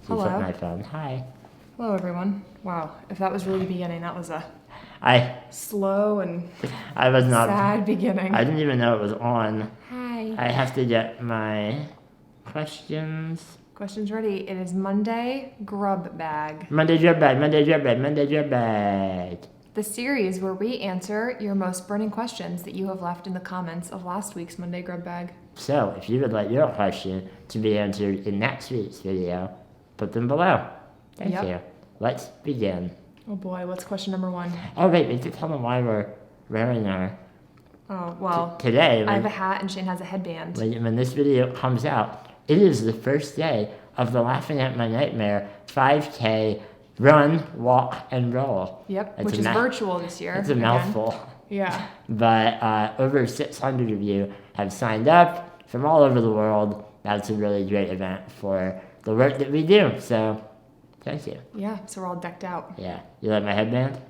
She took Hello. my phone. Hi. Hello, everyone. Wow, if that was really the beginning, that was a I slow and was not. sad beginning. I didn't even know it was on. Hi. I have to get my questions. Questions ready. It is Monday Grubbag, Monday Grubbag, Monday Grubbag, Monday Grubbag. the series where we answer your most burning questions that you have left in the comments of last week's Monday Grubbag. So, if you would like your question to be answered in next week's video, put them below. Thank Yep. you. Let's begin. Oh boy, what's question number one? Oh wait, we have to tell them why we're wearing our... Oh, well, Today, I have a hat and Shane has a headband. when this video comes out, it is the first day of the Laughing at My Nightmare 5K run, walk, and roll. Yep, It's which a is mouth- virtual this year. It's a again. mouthful. Yeah. But over 600 of you have signed up from all over the world. That's a really great event for the work that we do. So, thank you. Yeah, so we're all decked out. Yeah. You like my headband?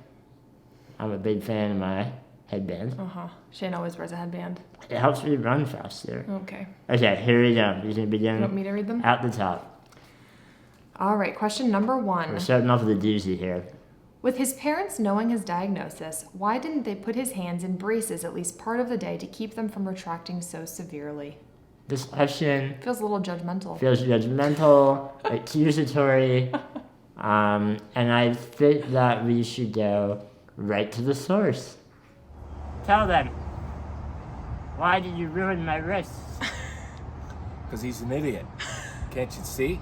I'm a big fan of my headband. Uh-huh. Shane always wears a headband. It helps me run faster. Okay. Okay, here we go. You can You begin want me to read them? at the top. All right, question number We're one. starting off with a doozy here. With his parents knowing his diagnosis, why didn't they put his hands in braces at least part of the day to keep them from retracting so severely? This question Feels a little judgmental. feels judgmental, accusatory, and I think that we should go right to the source. Tell them, why did you ruin my wrists? Because he's an idiot. Can't you see?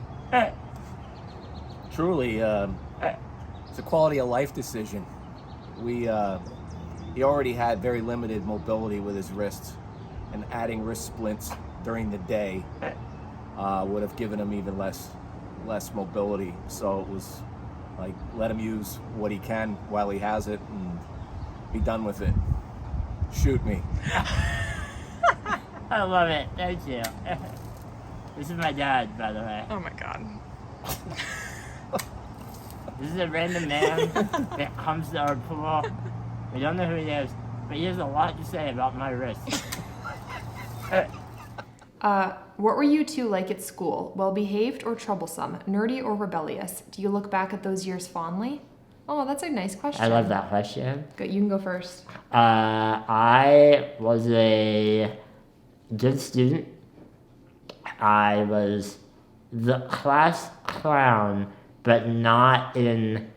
Truly, it's a quality of life decision. He already had very limited mobility with his wrists, and adding wrist splints during the day would have given him even less mobility. So it was like, let him use what he can while he has it and be done with it. Shoot me. I love it, thank you. This is my dad, by the way. Oh my god. This is a random man that comes to our pool. We don't know who he is, but he has a lot to say about my wrists. What were you two like at school? Well-behaved or troublesome? Nerdy or rebellious? Do you look back at those years fondly? Oh, that's a nice question. I love that question. Good, you can go first. I was a good student. I was the class clown, but not in,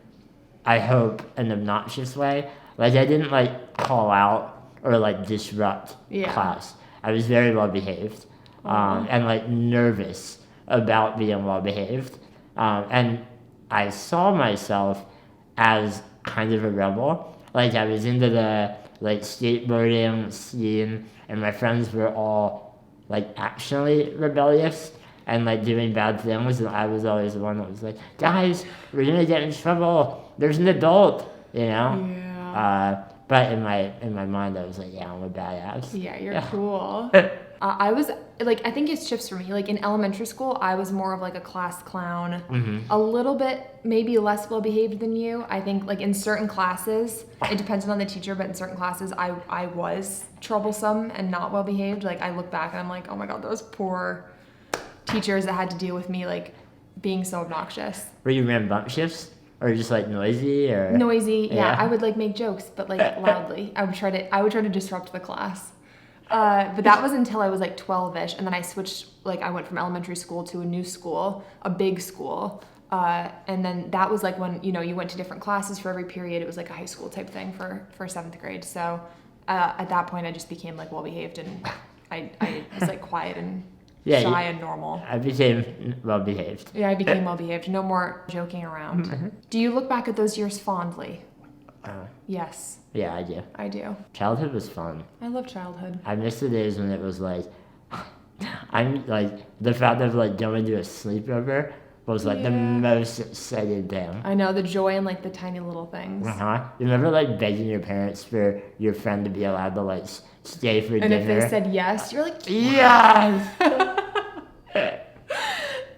I hope, an obnoxious way. Like, I didn't, call out or, disrupt class. I was very well behaved and, nervous about being well behaved. And I saw myself as kind of a rebel. I was into the, skateboarding scene, and my friends were all, actually rebellious and, doing bad things, and I was always the one that was like, guys, we're gonna get in trouble. There's an adult, you know? Yeah. But in my mind, I was like, yeah, I'm a badass. Yeah, you're cool. I was, I think it shifts for me. In elementary school, I was more of, a class clown. A little bit, maybe less well-behaved than you. I think, in certain classes, it depends on the teacher, but in certain classes, I was troublesome and not well-behaved. I look back and I'm like, oh my god, those poor teachers that had to deal with me, being so obnoxious. Were you rambunctious? Or just, noisy? Or Noisy, yeah. I would, make jokes, but, loudly. I would try to disrupt the class. But that was until I was 12-ish, and then I switched, I went from elementary school to a new school, a big school, and then that was when, you went to different classes for every period. It was a high school type thing for 7th grade. So at that point, I just became well-behaved, and I was quiet and shy and normal. I became well-behaved. Yeah, I became well-behaved. No more joking around. Mm-hmm. Do you look back at those years fondly? Yes, Yeah, I do. I do. Childhood was fun. I love childhood. I miss the days when it was I'm the fact of going to a sleepover was the Yeah. most exciting thing. I know, the joy in the tiny little things. You remember begging your parents for your friend to be allowed to stay for And dinner? if they said yes, you're like, yes.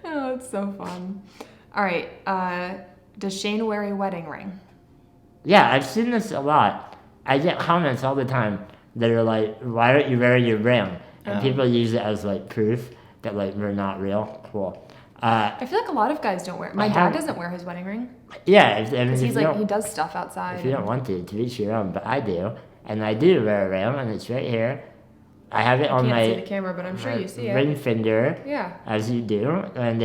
oh, it's so fun. All right, does Shane wear a wedding ring? Yeah, I've seen this a lot. I get comments all the time that are why aren't you wearing your ring? And people use it as proof that we're not real. Cool. I feel like a lot of guys don't wear. My dad doesn't wear his wedding ring. Yeah, Because he's like, he does stuff outside. If you don't want to each your own, but I do. And I do wear a ring, and it's right here. I have it on I my... can't see the camera, but I'm sure you see ring it. finger. Yeah. As you do. And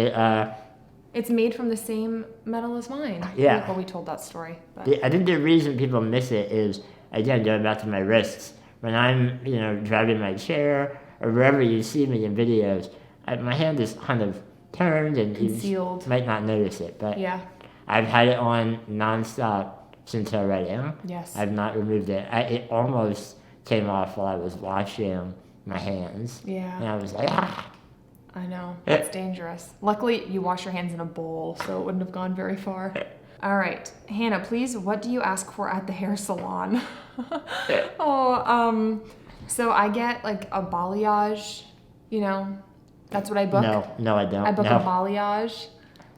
it's made from the same metal as mine. Yeah. Well, we told that story. But. I think the reason people miss it is, again, going back to my wrists. When I'm, driving my chair, or wherever you see me in videos, my hand is kind of turned and concealed. You might not notice it, but yeah. I've had it on nonstop since our wedding. Yes. I've not removed it. It almost came off while I was washing my hands. Yeah. And I was like, ah. I know. It's dangerous. Luckily, you wash your hands in a bowl, so it wouldn't have gone very far. All right. Hannah, please, what do you ask for at the hair salon? So I get like a balayage, that's what I book. No, I don't. I book a balayage.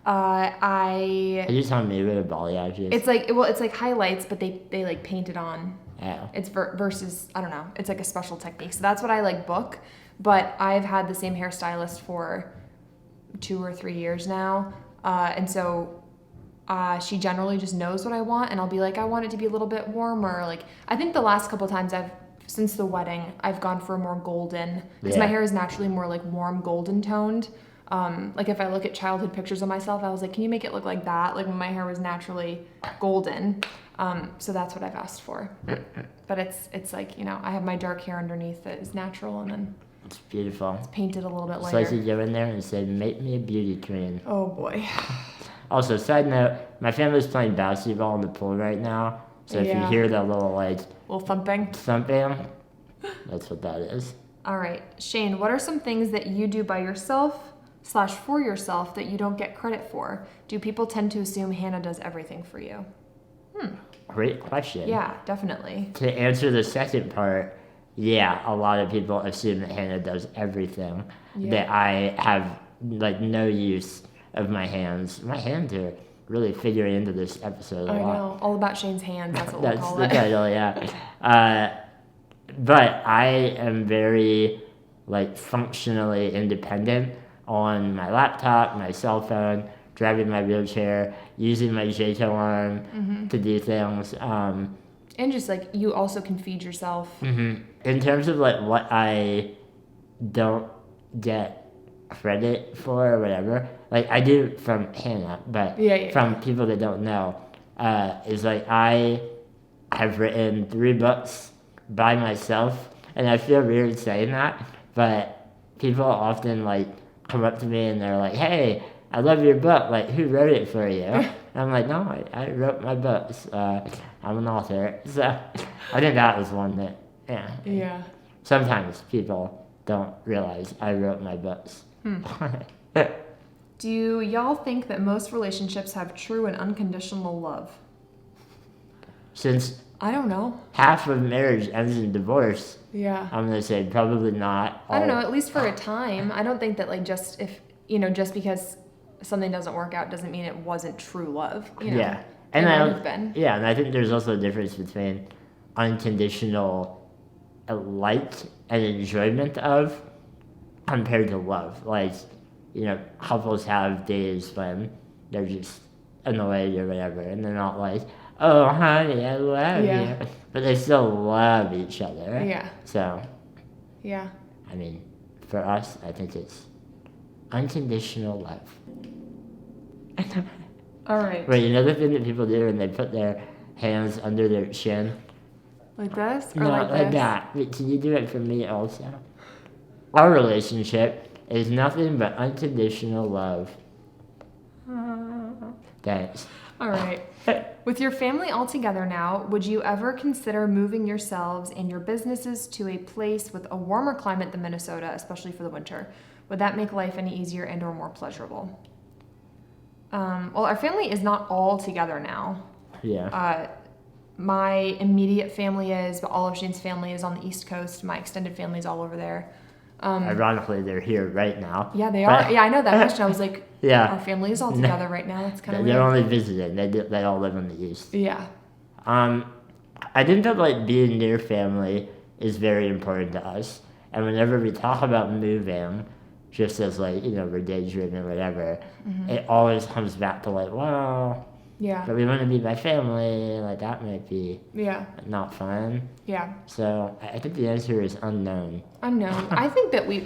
Are you telling me what a balayage is? It's like highlights, but they like paint it on. Oh. It's versus, I don't know, it's like a special technique. So that's what I like book, but I've had the same hairstylist for 2 or 3 years now. And so she generally just knows what I want, and I'll be like, I want it to be a little bit warmer. Like, I think the last couple times since the wedding, I've gone for more golden, because my hair is naturally more like warm golden toned. Like if I look at childhood pictures of myself, I was like, can you make it look like that? Like when my hair was naturally golden. So that's what I've asked for. But it's like, I have my dark hair underneath that is natural, and then it's beautiful. It's painted a little bit lighter. lighter. So I should go in there and say, make me a beauty queen. Oh boy. Also, side note, my family's playing basketball in the pool right now. So if you hear that little thumping, that's what that is. All right. Shane, what are some things that you do by yourself / for yourself that you don't get credit for? Do people tend to assume Hannah does everything for you? Great question. Yeah, definitely. To answer the second part, yeah, a lot of people assume that Hannah does everything. Yeah. That I have no use of my hands. My hands are really figuring into this episode a lot. I know. All about Shane's hands. That's what we'll call it. That's the title, yeah. But I am very functionally independent on my laptop, my cell phone, driving my wheelchair, using my J-toe arm to do things. And just you also can feed yourself. Mm-hmm. In terms of what I don't get credit for or whatever, I do from Hannah, but from people that don't know, is I have written 3 books by myself, and I feel weird saying that, but people often come up to me and they're like, hey, I love your book, who wrote it for you? And I'm like, no, I wrote my books. I'm an author. So I think that was one that, yeah. Sometimes people don't realize I wrote my books. Do y'all think that most relationships have true and unconditional love? Since I don't know. half of marriage ends in divorce. Yeah. I'm gonna say probably not. I don't know, at least for a time. I don't think that just because something doesn't work out doesn't mean it wasn't true love. Yeah. And and I think there's also a difference between unconditional like and enjoyment of compared to love. Couples have days when they're just annoyed or whatever, and they're not oh honey, I love you, but they still love each other. Yeah. So. Yeah. I mean, for us, I think it's unconditional love. All right. Wait, the thing that people do when they put their hands under their chin? Like this? Or No, like like this? that. Wait, can you do it for me also? Our relationship is nothing but unconditional love. Thanks. All right. With your family all together now, would you ever consider moving yourselves and your businesses to a place with a warmer climate than Minnesota, especially for the winter? Would that make life any easier and or more pleasurable? Well, our family is not all together now. Yeah. My immediate family is, but all of Shane's family is on the East Coast. My extended family is all over there. Ironically, they're here right now. Yeah, they are. Yeah, I know that question. I was like, yeah. Our family is all together right now. That's kind of weird. They're only visiting. They all live in the East. Yeah. I think that being near family is very important to us. And whenever we talk about moving, just as like, we're daydreaming or whatever, it always comes back to like, well, Yeah. but we want to be my family, like that might be Yeah. not fun. Yeah. So I think the answer is unknown. Unknown. I think that we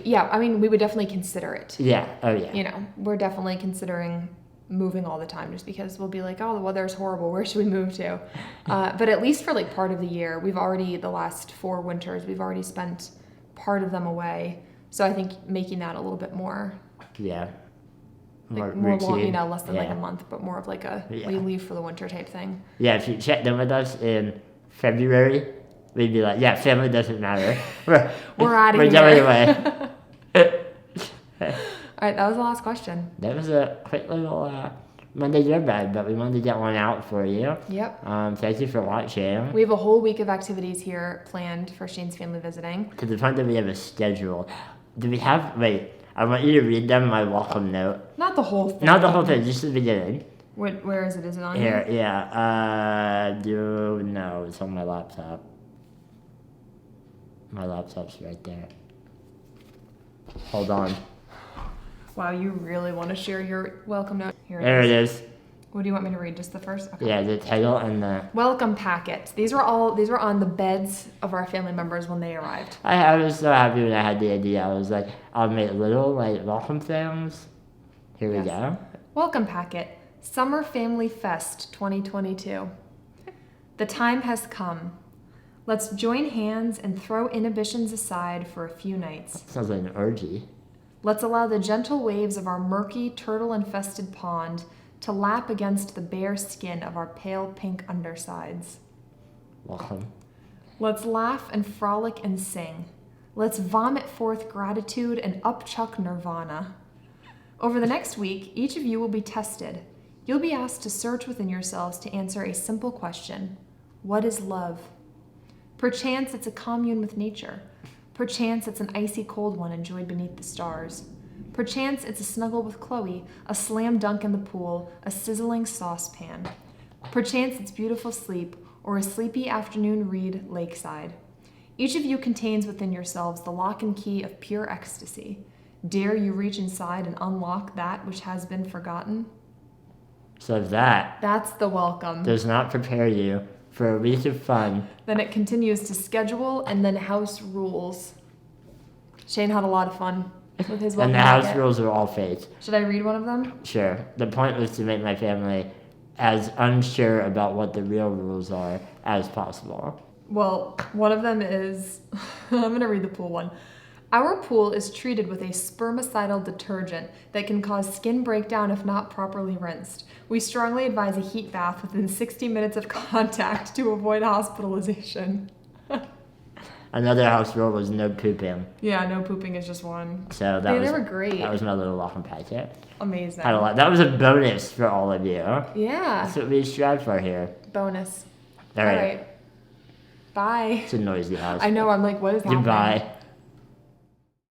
would definitely consider it. Yeah. Oh yeah. We're definitely considering moving all the time just because we'll be like, oh, the weather's horrible. Where should we move to? But at least for like part of the year, the last 4 winters, we've already spent part of them away. So I think making that a little bit more. Yeah. More routine. long, less than like Yeah. a month, but more of like Yeah. we leave for the winter type thing. Yeah, if you checked in with us in February, we'd be like, yeah, family doesn't matter. We're out of We're here. going away. All right, that was the last question. That was a quick little Monday Grubbag, but we wanted to get one out for you. Yep. Thank you for watching. We have a whole week of activities here planned for Shane's family visiting. To the point that we have a schedule. I want you to read them my welcome note. Not the whole thing. Not the whole thing, just the beginning. Where is it? Is it on Here, here? yeah. No, it's on my laptop. My laptop's right there. Hold on. Wow, you really want to share your welcome note? Here There it is. What do you want me to read? Just the first? Okay. Yeah, the title and the... Welcome packet. These were on the beds of our family members when they arrived. I was so happy when I had the idea. I was like, I'll make little, welcome things. Here we Yes. go. Welcome packet. Summer Family Fest 2022. The time has come. Let's join hands and throw inhibitions aside for a few nights. Sounds like an orgy. Let's allow the gentle waves of our murky, turtle-infested pond to lap against the bare skin of our pale pink undersides. Welcome. Let's laugh and frolic and sing. Let's vomit forth gratitude and upchuck nirvana. Over the next week, each of you will be tested. You'll be asked to search within yourselves to answer a simple question. What is love? Perchance it's a commune with nature. Perchance it's an icy cold one enjoyed beneath the stars. Perchance it's a snuggle with Chloe, a slam dunk in the pool, a sizzling saucepan. Perchance it's beautiful sleep, or a sleepy afternoon read lakeside. Each of you contains within yourselves the lock and key of pure ecstasy. Dare you reach inside and unlock that which has been forgotten? So That's the welcome. does not prepare you for a week of fun. Then it continues to schedule and then house rules. Shane had a lot of fun with his welcome And the house packet. rules are all fake. Should I read one of them? Sure. The point was to make my family as unsure about what the real rules are as possible. Well, one of them is, I'm going to read the pool one. Our pool is treated with a spermicidal detergent that can cause skin breakdown if not properly rinsed. We strongly advise a heat bath within 60 minutes of contact to avoid hospitalization. Another house rule was no pooping. Yeah, no pooping is just one. So They were great. That was my little welcome packet. Amazing. Had a lot. That was a bonus for all of you. Yeah. That's what we strive for here. Bonus. All right. Bye. It's a noisy house. I know, I'm like, what is happening? Goodbye.